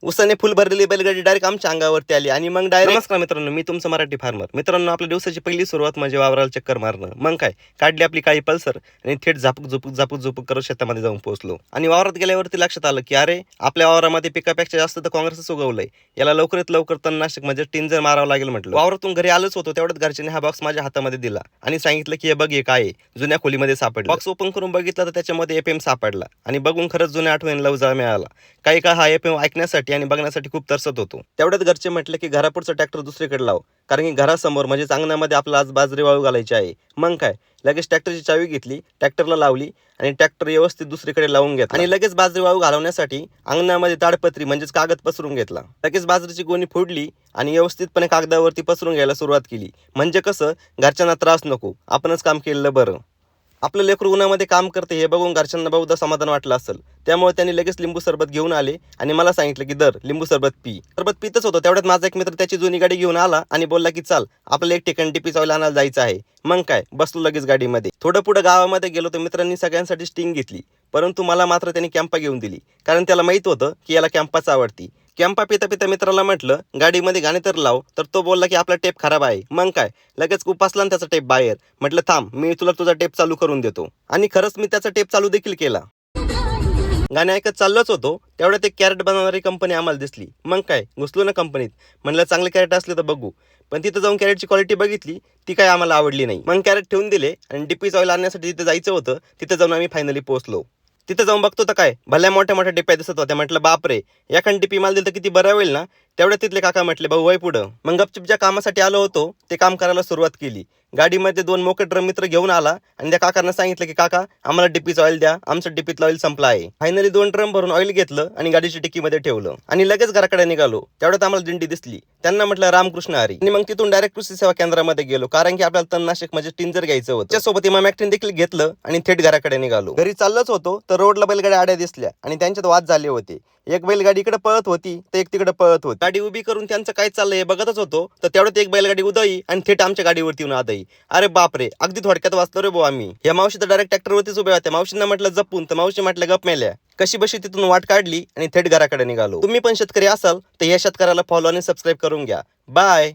उसाने फुल भरलेली बैलगाडी डायरेक्ट आमच्या अंगावरती आली आणि मग डायरेक्ट नमस्कार मित्रांनो, मी तुमचं मराठी फार्मर. मित्रांनो, आपल्या दिवसाची पहिली सुरुवात म्हणजे वावराला चक्कर मारणं. मग काय, काढली आपली काळी पल्सर आणि थेट झापूक करत शेतामध्ये जाऊन पोहोचलो. आणि वावरात गेल्यावरती लक्षात आलं की अरे, आपल्या वावरामध्ये पिकापेक्षा जास्त तर काँग्रेसच उगवलंय. याला लवकरात लवकर तणनाशक म्हणजे टिंजर मारावं लागेल म्हटलं. वावरातून घरी आलोच होतो तेवढ्यात घरच्यांनी हा बॉक्स माझ्या हातामध्ये दिला आणि सांगितलं की हे बघ, हे काय आहे. जुन्या खोलीमध्ये सापडलं. बॉक्स ओपन करून बघितलं तर त्याच्यामध्ये एफएम सापडला आणि बघून खरंच जुन्या आठवणीला उजाळा मिळाला. काही काळ हा एफएम ऐकण्यासाठी आणि बघण्यासाठी खूप तरसत होतो. तेवढ्यात घरचे म्हटले की घरापुढचा ट्रॅक्टर दुसरीकडे लाव, कारण की घरासमोर म्हणजे अंगणामध्ये आपल्याला आज बाजरी वाळू घालायची आहे. मग काय, लगेच ट्रॅक्टरची चावी घेतली, ट्रॅक्टरला लावली आणि ट्रॅक्टर व्यवस्थित दुसरीकडे लावून घेतला आणि लगेच बाजरी वाळू घालवण्यासाठी अंगणामध्ये ताडपत्री म्हणजेच कागद पसरून घेतला. लगेच बाजरीची गोणी फोडली आणि व्यवस्थितपणे कागदावरती पसरून घ्यायला सुरुवात केली. म्हणजे कसं, घरच्यांना त्रास नको, आपणच काम केलेलं बरं. आपलं लेकरू उन्हामध्ये काम करते हे बघून घरच्यांना बहुधा समाधान वाटलं असेल. त्यामुळे त्यांनी लगेच लिंबू सरबत घेऊन आले आणि मला सांगितलं की दर लिंबू सरबत पी. सरबत पितच होतो तेवढ्यात माझा एक मित्र त्याची जुनी गाडी घेऊन आला आणि बोलला की चाल, आपल्याला एक ठिकाणी डीपी ऑइल आणायला जायचं आहे. मग काय, बसलो लगेच गाडीमध्ये. थोडं पुढे गावामध्ये गेलो तर मित्रांनी सगळ्यांसाठी स्टिंग घेतली, परंतु मला मात्र त्यांनी कॅम्पा घेऊन दिली, कारण त्याला माहित होतं की याला कॅम्पाच आवडती. कॅम्पा पिता पिता मित्राला म्हटलं गाडीमध्ये गाणे तर लाव, तर तो बोलला की आपला टेप खराब आहे. मग काय, लगेच उपासला त्याचा टेप बाहेर. म्हटलं थांब, मी तुला तुझा टेप चालू करून देतो. आणि खरंच मी त्याचा टेप चालू देखील केला. गाणे ऐकत चाललोच होतो तेवढ्यात एक कॅरेट बनवणारी कंपनी आम्हाला दिसली. मग काय, घुसलो ना कंपनीत. म्हणलं चांगले कॅरेट असले तर बघू, पण तिथं जाऊन कॅरेटची क्वालिटी बघितली, ती काय आम्हाला आवडली नाही. मग कॅरेट ठेवून दिले आणि डीपीच ऑइल आणण्यासाठी तिथे जायचं होतं. तिथे जाऊन आम्ही फायनली पोहोचलो. तिथे जाऊन बघतो तर काय, भल्या मोठ्या डिप्या दिसत होत्या. म्हटलं बापरे, एखादी डिपी माल दिलं तर किती बरं होईल ना. तेवढ्या तिथले काका म्हटले भाऊ वय पुढं. मग गपचिप ज्या कामासाठी आलो होतो ते काम करायला सुरुवात केली. गाडीमध्ये 2 मोके ड्रम मित्र घेऊन आला आणि त्या काकांना सांगितलं की काका, आम्हाला डिपीचं ऑइल द्या, आमचं डिपीतलं ऑइल संपलं आहे. फायनली 2 ड्रम भरून ऑइल घेतलं आणि गाडीची डिक्कीमध्ये ठेवलं आणि लगेच घराकडे निघालो. तेवढ्यात आम्हाला दिंडी दिसली. त्यांना म्हटलं रामकृष्ण हरी आणि मग तिथून डायरेक्ट कृषी सेवा केंद्रामध्ये गेलो, कारण की आपल्याला तणनाशक म्हणजे टिंजर घ्यायचं होतं. त्यासोबत इमामॅक्टिन देखील घेतलं आणि थेट घराकडे निघालो. घरी चाललोच होतो तर रोडला बैलगाड्या आड्या दिसल्या आणि त्यांच्यात वाद झाले होते. एक बैलगाडी इकडे पळत होती तर एक तिकडे पळत होती. गाडी उभी करून त्यांचं काय चाललंय हे बघतच होतो तर तेवढ्यात एक बैलगाडी उदई आणि थेट आमच्या गाडीवरती येऊन आदई. अरे बापरे, अगदी थोडक्यात वाचलो रे भाऊ आम्ही. या मावशी तर डायरेक्ट ट्रॅक्टरवरतीच उभ्या होत्या. मावशींना म्हटलं जपून, तर मावशी म्हटलं गप मेल्या. कशी बशी तिथून वाट काढली आणि थेट घराकडे निघालो. तुम्ही पण शेतकरी असाल तर या शेतकऱ्याला फॉलो आणि सबस्क्राईब करून घ्या. बाय.